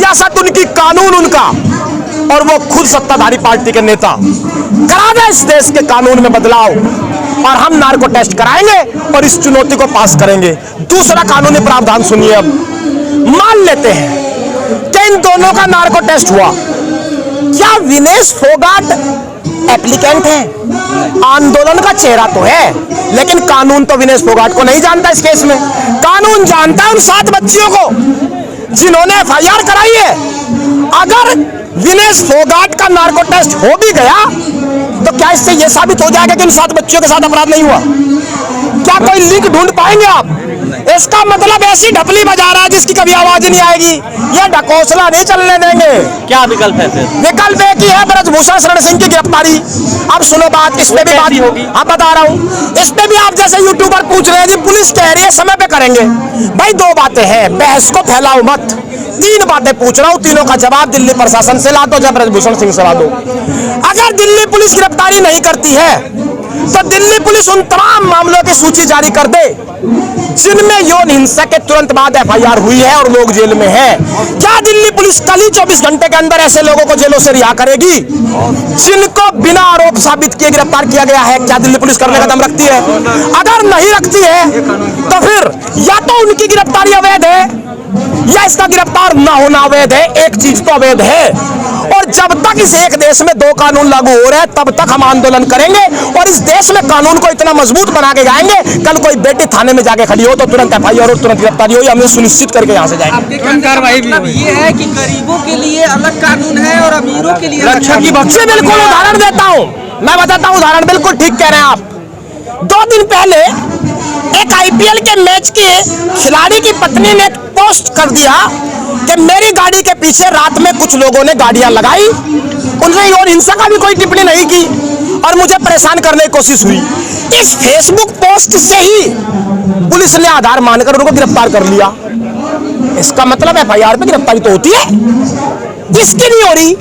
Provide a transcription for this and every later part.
सियासत उनकी, कानून उनका, और वो खुद सत्ताधारी पार्टी के नेता। करा दे इस देश के कानून में बदलाव और हम नार्को टेस्ट कराएंगे और इस चुनौती को पास करेंगे। दूसरा कानूनी प्रावधान सुनिए। अब मान लेते हैं कि इन दोनों का नार्को टेस्ट हुआ, क्या विनेश फोगाट एप्लीकेंट है? आंदोलन का चेहरा तो है, लेकिन कानून तो विनेश फोगाट को नहीं जानता। इस केस में कानून जानता है उन 7 बच्चियों को जिन्होंने एफआईआर कराई है। अगर विनेश फोगाट का नार्को टेस्ट हो भी गया तो क्या इससे यह साबित हो जाएगा कि इन 7 बच्चियों के साथ अपराध नहीं हुआ? क्या कोई लिंक ढूंढ पाएंगे आप? इसका मतलब ऐसी ढपली बजा रहा है जिसकी कभी आवाज नहीं आएगी। यह ढकोसला नहीं चलने देंगे। क्या विकल्प है फिर? विकल्प एक ही है, ब्रजभूषण शरण सिंह की गिरफ्तारी। अब सुनो बात, इस पे भी बात होगी, आप बता रहा हूँ। इस पे भी आप जैसे यूट्यूबर पूछ रहे हैं जी, पुलिस कह रही है समय पे करेंगे। भाई 2 बातें हैं, बहस को फैलाओ मत। 3 बातें पूछ रहा हूँ, तीनों का जवाब दिल्ली प्रशासन से ला दो, जब ब्रजभूषण सिंह से ला दो। अगर दिल्ली पुलिस गिरफ्तारी नहीं करती है तो दिल्ली पुलिस उन तमाम मामलों की सूची जारी कर दे जिनमें यौन हिंसा के तुरंत बाद एफआईआर हुई है और लोग जेल में हैं। क्या दिल्ली पुलिस कल ही 24 घंटे के अंदर ऐसे लोगों को जेलों से रिहा करेगी जिनको बिना आरोप साबित किए गिरफ्तार किया गया है? क्या दिल्ली पुलिस करने का दम रखती है? अगर नहीं रखती है तो फिर या तो उनकी गिरफ्तारी अवैध है या इसका गिरफ्तार न होना अवैध है। एक चीज तो अवैध है, और जब तक इस एक देश में 2 कानून लागू हो रहे हैं तब तक हम आंदोलन करेंगे और इस देश में कानून को इतना मजबूत बना के जाएंगे। कल कोई बेटी थाने में जाके खड़ी हो तो तुरंत एफआईआर और तुरंत गिरफ्तारी हो, हमें सुनिश्चित करके यहाँ से जाएंगे। कार्रवाई मतलब ये है कि गरीबों के लिए अलग कानून है और अमीरों के लिए रक्षा की बच्चे। बिल्कुल उदाहरण देता हूँ, मैं बताता हूँ उदाहरण। बिल्कुल ठीक कह रहे हैं आप। 2 दिन पहले एक आईपीएल के मैच के खिलाड़ी की पत्नी ने पोस्ट कर दिया कि मेरी गाड़ी के पीछे रात में कुछ लोगों ने गाड़ियां लगाई। उन्होंने और हिंसा का भी कोई टिप्पणी नहीं की और मुझे परेशान करने की कोशिश हुई। इस फेसबुक पोस्ट से ही पुलिस ने आधार मानकर उनको गिरफ्तार कर लिया। इसका मतलब एफआईआर पे गिरफ्तारी तो होती है, किसकी नहीं हो रही?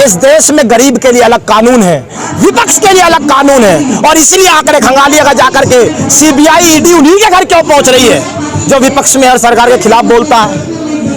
इस देश में गरीब के लिए अलग कानून है, विपक्ष के लिए अलग कानून है, और इसलिए आंकड़े खंगालिएगा जाकर के सीबीआई ईडी उन्हीं के घर क्यों पहुंच रही है जो विपक्ष में हर सरकार के खिलाफ बोलता है।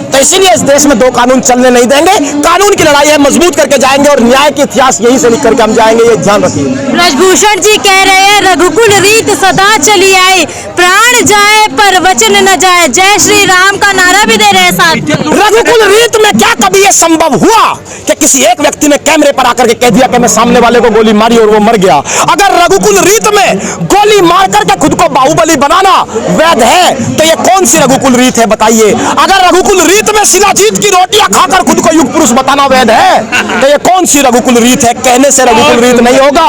तो इसीलिए इस देश में 2 कानून चलने नहीं देंगे। कानून की लड़ाई है, मजबूत करके जाएंगे और न्याय के इतिहास यही से लिख करके हम जाएंगे, ये ध्यान रखिए। ब्रजभूषण जी कह रहे हैं रघुकुल रीत सदा चली आई, प्राण जाए पर वचन न जाए, जय श्री राम का नारा भी दे रहे हैं साथ। रघुकुल रीत में क्या कभी ये संभव हुआ कि किसी एक व्यक्ति ने कैमरे पर आकर के कह दिया कि मैं सामने वाले को गोली मारी और वो मर गया? अगर रघुकुल रीत में गोली मार करके खुद को बाहुबली बनाना वैध है तो ये कौन सी रघुकुल रीत है बताइए? अगर रघुकुल रीत में शिलाजीत की रोटियां खाकर खुद को युग पुरुष बताना वैध है तो ये कौन सी रघुकुल रीत है? कहने से रघुकुल रीत नहीं होगा।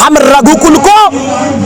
हम रघुकुल को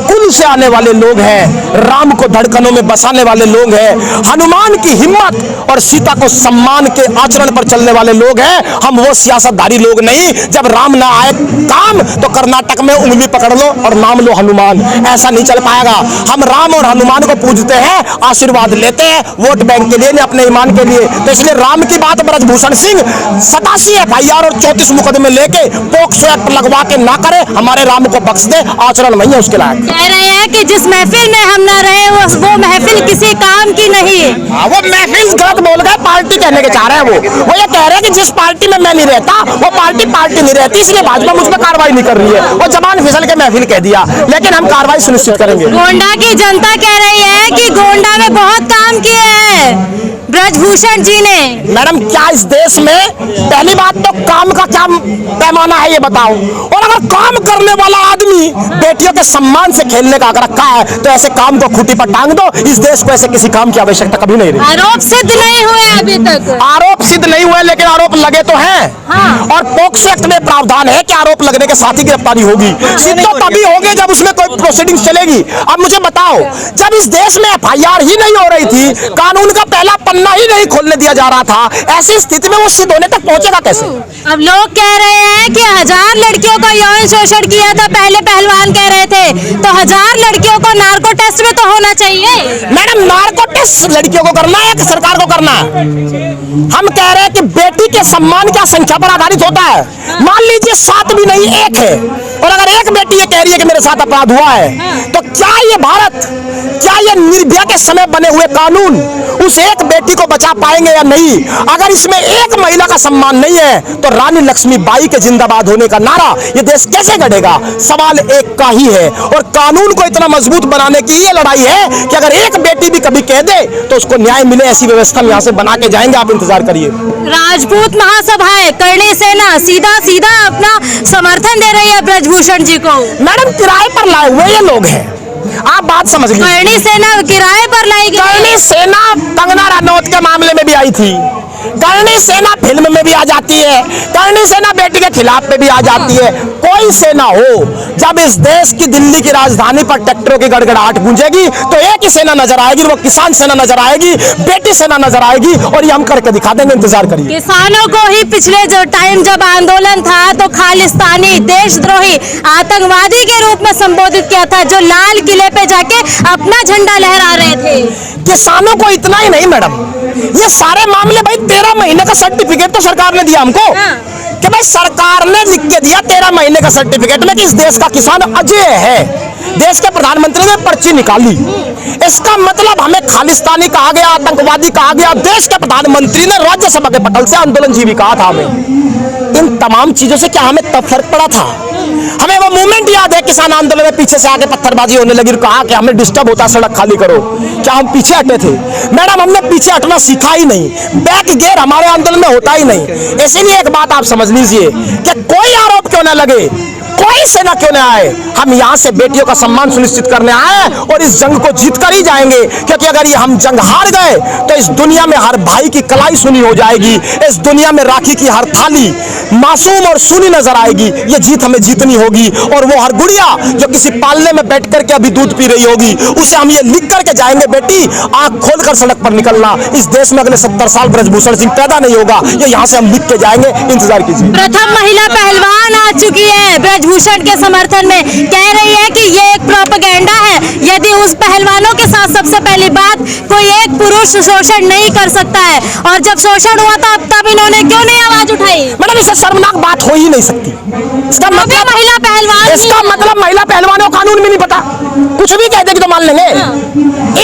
कुल से आने वाले लोग हैं, राम को धड़कनों में बसाने वाले लोग हैं, हनुमान की हिम्मत और सीता को सम्मान के आचरण पर चलने वाले लोग हैं। हम वो सियासतधारी लोग नहीं, जब राम ना आए काम तो कर्नाटक में उंगली पकड़ लो और नाम लो हनुमान, ऐसा नहीं चल पाएगा। हम राम और हनुमान को पूजते हैं, आशीर्वाद लेते हैं वोट बैंक के लिए, नहीं अपने ईमान के लिए। तो इसलिए राम की बात ब्रजभूषण सिंह 87 एफआईआर और 34 मुकदमे लेके पोक्सो एक्ट लगवा के ना करे, हमारे राम को बख्श दे, आचरण नहीं है उसके लायक। कह रहे हैं कि जिस महफिल में हम ना रहे वो महफिल किसी काम की नहीं है। वो महफिल गलत बोल गए, पार्टी कहने के चाह रहे हैं। वो ये कह रहे हैं कि जिस पार्टी में मैं नहीं रहता वो पार्टी नहीं रहती, इसलिए भाजपा मुझ पर कार्रवाई नहीं कर रही है। वो जबान फिसल के महफिल कह दिया, लेकिन हम कार्रवाई सुनिश्चित करेंगे। गोंडा की जनता कह रही है कि गोंडा में बहुत काम किए हैं ब्रजभूषण जी ने। मैडम क्या इस देश में पहली बात तो काम का क्या पैमाना है ये बताओ, और अगर काम करने वाला आदमी बेटियों के सम्मान से खेलने का अगर रखा है तो ऐसे काम को खूंटी पर टांग दो। इस देश को ऐसे किसी काम की आवश्यकता कभी नहीं रही। आरोप सिद्ध नहीं हुए अभी तक। आरोप सिद्ध नहीं हुए लेकिन आरोप लगे तो हैं। हाँ। और पोक्सो एक्ट में प्रावधान है कि आरोप लगने के साथ ही गिरफ्तारी होगी। सिद्ध तो तभी होंगे जब उसमें कोई प्रोसीडिंग चलेगी। अब मुझे बताओ, जब इस देश में एफआईआर ही नहीं हो रही थी, कानून का पहला पन्ना ही नहीं खोलने दिया जा रहा था, ऐसी स्थिति में वो सिद्ध होने तक पहुंचेगा कैसे? अब लोग कह रहे हैं कि 1000 लड़कियों का यौन शोषण किया था, पहले पहलवान कह रहे थे, तो 1000 लड़कियों को नार्को टेस्ट में तो होना चाहिए। मैडम नार्को टेस्ट लड़कियों को करना है कि सरकार को करना है? हम कह रहे हैं कि बेटी के सम्मान क्या संख्या पर आधारित होता है? मान लीजिए 7 भी नहीं 1 है, और अगर एक बेटी ये कह रही है कि मेरे साथ अपराध हुआ है, तो क्या ये भारत, क्या ये निर्भया के समय बने हुए कानून उस एक बेटी को बचा पाएंगे या नहीं। अगर इसमें एक महिला का सम्मान नहीं है तो रानी लक्ष्मीबाई के जिंदाबाद होने का नारा ये देश कैसे गढ़ेगा। सवाल एक का ही है और कानून को इतना मजबूत बनाने की ये लड़ाई है कि अगर एक बेटी भी कभी कह दे तो उसको न्याय मिले, ऐसी व्यवस्था हम यहाँ से बना के जाएंगे। आप इंतजार करिए। राजपूत महासभाएं करणी सेना सीधा सीधा अपना समर्थन दे रही है ब्रजभूषण जी को। मैडम किराए पर लाए हुए ये लोग हैं, आप बात समझ लीजिए। करणी सेना किराए पर लाई गई। करणी सेना कंगना रनौत के मामले में भी आई थी, करणी सेना फिल्म में भी आ जाती है, करणी सेना बेटी के खिलाफ में भी आ जाती है। कोई सेना हो, जब इस देश की दिल्ली की राजधानी पर ट्रैक्टरों की गड़गड़ाहट गूंजेगी तो एक ही सेना नजर आएगी, वो किसान सेना नजर आएगी, बेटी सेना नजर आएगी और ये हम करके दिखा देंगे। इंतजार करिए। किसानों को ही पिछले जो टाइम जब आंदोलन था तो खालिस्तानी, देशद्रोही, आतंकवादी के रूप में संबोधित किया था, जो लाल किले पे जाके अपना झंडा लहरा रहे थे। किसानों को इतना ही नहीं मैडम, ये सारे मामले भाई 13 महीने का सर्टिफिकेट तो सरकार ने दिया हमको कि भाई सरकार ने लिख के दिया 13 महीने का सर्टिफिकेट में कि इस देश का किसान अजय है। देश के प्रधानमंत्री ने पर्ची निकाली, इसका मतलब हमें खालिस्तानी कहा गया, आतंकवादी कहा गया। देश के प्रधानमंत्री ने राज्यसभा के पटल से आंदोलनजीवी कहा था हमें। इन तमाम चीजों से क्या हमें तब फर्क पड़ा था? हमें वो मूवमेंट याद है, किसान आंदोलन में पीछे से आके पत्थरबाजी होने लगी, कहा कि हमें डिस्टर्ब होता, सड़क खाली करो। क्या हम पीछे हटे थे? मैडम हमने पीछे हटना सीखा ही नहीं, बैक गियर हमारे आंदोलन में होता ही नहीं। इसीलिए एक बात आप समझ लीजिए कि कोई आरोप क्यों न लगे, कोई सेना क्यों न आए, हम यहाँ से बेटियों का सम्मान सुनिश्चित करने आए और इस जंग को जीत कर ही जाएंगे। क्योंकि अगर ये हम जंग हार गए तो इस दुनिया में हर भाई की कलाई सुनी हो जाएगी, इस दुनिया में राखी की हर थाली मासूम और सुनी नजर आएगी। ये जीत हमें जीतनी होगी और वो हर गुड़िया जो किसी पालने में बैठ करके अभी दूध पी रही होगी, उसे हम ये लिख करके जाएंगे, बेटी आंख खोलकर सड़क पर निकलना। इस देश में अगले 70 साल ब्रजभूषण सिंह पैदा नहीं होगा, ये यहाँ से हम लिख के जाएंगे। इंतजार कीजिए। प्रथम महिला पहलवान आ चुकी है ब्रजभूषण के समर्थन में, कह रही है कि ये एक प्रोपेगेंडा है। यदि उस पहलवानों के साथ सबसे पहली बात, कोई एक पुरुष शोषण नहीं कर सकता है, और जब शोषण हुआ था तब इन्होंने क्यों नहीं आवाज उठाई? मैडम इससे शर्मनाक बात हो ही नहीं सकती। इसका मतलब महिला पहलवान, इसका मतलब महिला पहलवानों को कानून भी नहीं पता, कुछ भी कहते कि तो मान लेंगे।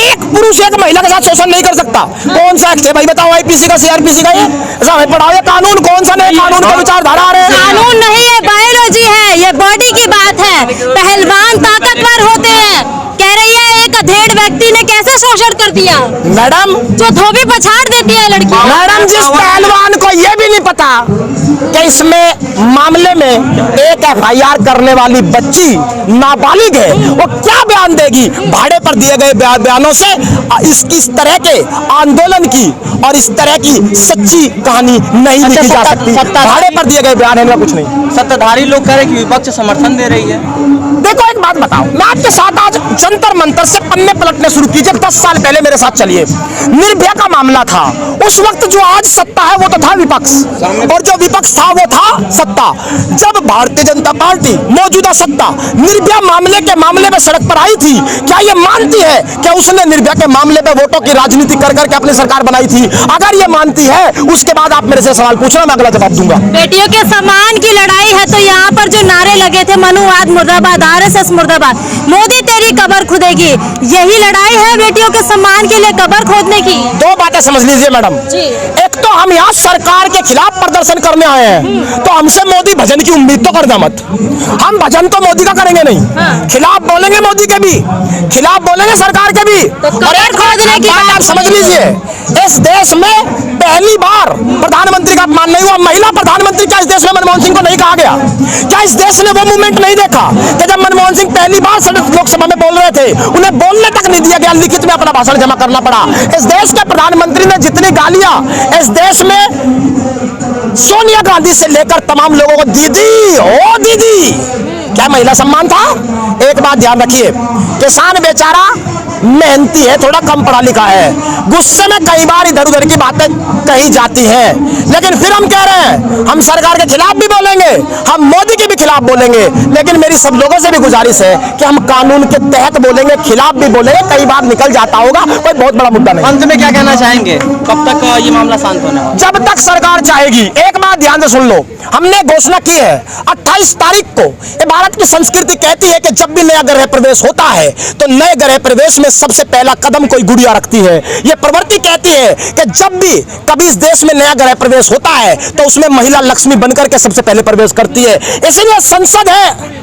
एक पुरुष एक महिला के साथ शोषण नहीं कर सकता। कौन सा एक्ट है भाई बताओ? आईपीसी का, सीआरपीसी का? ये पढ़ाओ, ये कानून कौन सा नया कानून का विचारधारा आ रहे हैं? कानून नहीं है, बायोलॉजी है, ये बॉडी की बात है। पहलवान ताकतवर होते हैं। कह रही है एक अधेड़ व्यक्ति ने कैसे शोषण कर दिया? मैडम जो धोबी पछाड़ देती है लड़की। मैडम जिस पहलवान को ये भी नहीं पता कि इसमें मामले में एक एफआईआर करने वाली बच्ची नाबालिग है, वो क्या बयान देगी? भाड़े पर दिए गए बयानों से इस तरह के आंदोलन की और इस तरह की सच्ची कहानी नहीं लिखी जा सकती। भाड़े पर दिए गए बयान है, कुछ नहीं। सत्ताधारी लोग कह रहे हैं कि विपक्ष समर्थन दे रही है। देखो एक बात बताओ, मैं आपके साथ आज जंतर मंतर से पन्ने पलटने शुरू कीजिए। 10 साल पहले मेरे साथ चलिए, निर्भया का मामला था। उस वक्त जो आज सत्ता है वो तो था विपक्ष, और जो विपक्ष था वो था सत्ता। जब भारतीय जनता पार्टी मौजूदा सत्ता निर्भया मामले में सड़क पर आई थी, क्या ये मानती है कि उसने निर्भया के मामले में वोटों की राजनीति कर करके अपनी सरकार बनाई थी? अगर ये मानती है, उसके बाद आप मेरे से सवाल पूछना, मैं अगला जवाब दूंगा। बेटियों के सम्मान की लड़ाई है तो यहाँ पर जो नारे लगे थे, मनुवाद मुर्दाबाद, आरएसएस मुर्दाबाद, मोदी तेरी कब्र खुदेगी, यही लड़ाई है बेटियों के सम्मान के लिए कब्र खोदने की। दो बातें समझ लीजिए मैडम। एक तो हम यहाँ सरकार के खिलाफ प्रदर्शन करने आए हैं, तो हमसे मोदी भजन की उम्मीद तो करना मत। हम भजन तो मोदी का करेंगे नहीं, खिलाफ बोलेंगे मोदी के भी, खिलाफ बोलेंगे सरकार के भी। और एक बात आप समझ लीजिए, इस देश में पहली बार प्रधानमंत्री का अपमान नहीं हुआ। महिला प्रधानमंत्री क्या इस देश में मनमोहन सिंह को नहीं कहा गया? क्या इस देश ने वो मूवमेंट नहीं देखा कि जब मनमोहन सिंह पहली बार लोकसभा में बोल रहे थे, उन्हें बोलने तक नहीं दिया गया, लिखित में अपना भाषण जमा करना पड़ा। इस देश के प्रधानमंत्री ने जितनी गालियां इस देश में सोनिया गांधी से लेकर तमाम लोगों को दीदी ओ दीदी, क्या महिला सम्मान था? एक बात ध्यान रखिए, किसान बेचारा मेहनती है, थोड़ा कम पढ़ा लिखा है, गुस्से में कई बार इधर उधर की बातें कही जाती हैं, लेकिन फिर हम कह रहे हैं हम सरकार के खिलाफ भी बोलेंगे, हम मोदी के भी खिलाफ बोलेंगे। लेकिन मेरी सब लोगों से भी गुजारिश है कि हम कानून के तहत बोलेंगे, खिलाफ भी बोलेंगे। कई बार निकल जाता होगा, कोई बहुत बड़ा मुद्दा नहीं। अंत में क्या कहना चाहेंगे, कब तक ये मामला शांत होने वाला? जब तक सरकार चाहेगी। एक बात ध्यान से सुन लो, हमने घोषणा की है 28 तारीख को। ये भारत की संस्कृति कहती है कि जब भी नया गृह प्रवेश होता है तो नए गृह प्रवेश में सबसे पहला कदम कोई गुड़िया रखती है। ये प्रवृत्ति कहती है कि जब भी कभी इस देश में नया गृह प्रवेश होता है तो उसमें महिला लक्ष्मी बनकर के सबसे पहले प्रवेश करती है। इसीलिए संसद है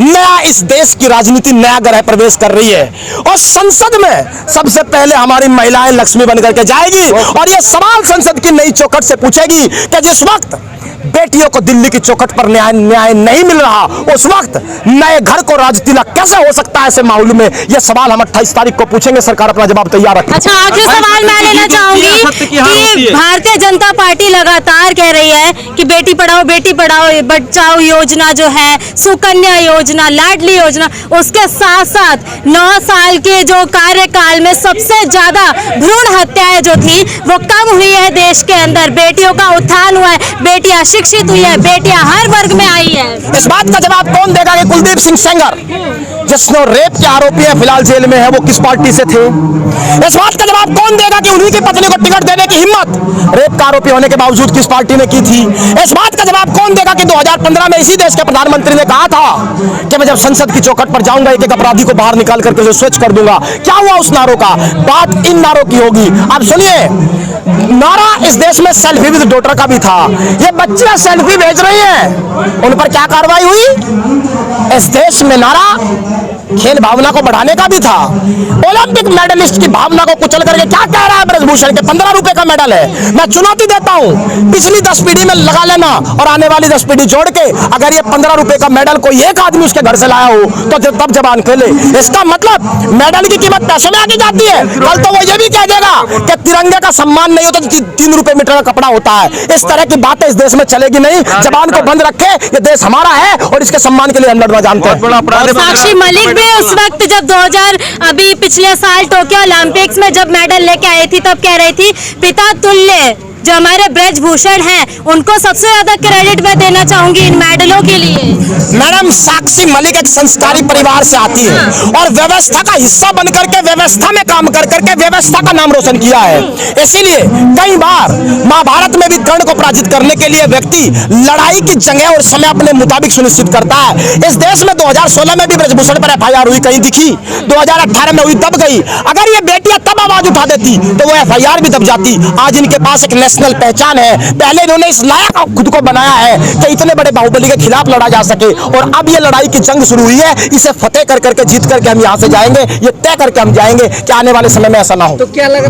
नया, इस देश की राजनीति नया गृह प्रवेश कर रही है और संसद में सबसे पहले हमारी महिलाएं लक्ष्मी बनकर के जाएगी और ये सवाल संसद की नई चौखट से पूछेगी कि जिस वक्त बेटियों को दिल्ली की चौखट पर न्याय नहीं मिल रहा, उस वक्त नए घर को राजतिलक कैसे हो सकता है ऐसे माहौल में? ये सवाल हम 28 तारीख को पूछेंगे, सरकार अपना जवाब तैयार रखे। अच्छा, आखिरी सवाल मैं लेना चाहूंगी कि भारतीय जनता पार्टी लगातार कह रही है कि बेटी पढ़ाओ बचाओ योजना जो है, सुकन्या योजना, लाडली योजना, उसके साथ साथ 9 साल के जो कार्यकाल में सबसे ज्यादा भ्रूण हत्याएं जो थी वो कम हुई है देश के अंदर, बेटियों का उत्थान हुआ है, बेटियां शिक्षित हुई है, बेटियां हर वर्ग में आई है। इस बात का जवाब कौन देगा कि कुलदीप सिंह सेंगर जिसने रेप के आरोपी है, फिलहाल जेल में है, वो किस पार्टी से थे? इस बात का जवाब कौन देगा कि उन्हीं की पत्नी को टिकट देने की हिम्मत रेप का आरोपी होने के बावजूद किस पार्टी ने की थी? इस बात का जवाब कौन देगा कि 2015 में इसी देश के प्रधानमंत्री ने कहा था कि मैं जब संसद की चौखट पर जाऊंगा एक एक अपराधी को बाहर निकाल करके उसे स्वच्छ कर दूंगा। क्या हुआ उस नारों का? बात इन नारों की होगी। अब सुनिए, नारा इस देश में सेल्फी विद डॉटर का भी था। ये बच्चियां सेल्फी भेज रही हैं, उन पर क्या कार्रवाई हुई? इस देश में नारा खेल भावना को बढ़ाने का भी था। ओलंपिक मेडलिस्ट की भावना को कुचल करके क्या कह रहा है ब्रजभूषण के 15 रुपए का मेडल है। मैं चुनौती देता हूं, पिछली 10 पीढ़ी में लगा लेना और आने वाली 10 पीढ़ी जोड़ के अगर ये 15 रुपए का मेडल कोई एक आदमी उसके घर से लाया हो तो तब जबान खेले। इसका मतलब मेडल की कीमत पैसों में आगे जाती है। कल तो वो ये भी कह देगा कि तिरंगे का सम्मान नहीं होता तो 3 रुपए मीटर का कपड़ा होता है। इस तरह की बातें इस देश में चलेगी नहीं। जबान को बंद रखे, ये देश हमारा है और इसके सम्मान के लिए हम लड़ना जानते हैं। साक्षी मलिक भी उस वक्त जब 2000 अभी पिछले साल टोक्यो ओलंपिक्स में जब मेडल लेके आई थी तब कह रही थी पिता तुल्य जो हमारे ब्रजभूषण हैं उनको सबसे ज्यादा क्रेडिट मैं देना चाहूंगी इन मेडलों के लिए। मैडम, साक्षी मलिक एक संस्कारी परिवार से आती है और व्यवस्था का हिस्सा बनकर के व्यवस्था में काम कर करके व्यवस्था का नाम रोशन किया है। इसीलिए कई बार महाभारत में भी कर्ण को पराजित करने के लिए व्यक्ति लड़ाई की जगह और समय अपने मुताबिक सुनिश्चित करता है। इस देश में 2016 में भी ब्रजभूषण पर FIR हुई, कहीं दिखी? 2018 में हुई, दब गई। अगर ये बेटियां तब आवाज उठा देती तो वो FIR भी दब जाती। आज इनके पास एक नेशनल पहचान है। पहले इन्होंने इस लायक खुद को बनाया है कि इतने बड़े बाहुबली के खिलाफ लड़ा जा सके और अब ये लड़ाई की जंग शुरू हुई है। इसे फतेह कर करके जीत करके हम यहाँ से जाएंगे। ये तय करके हम जाएंगे कि आने वाले समय में ऐसा ना हो। तो क्या लग रहा है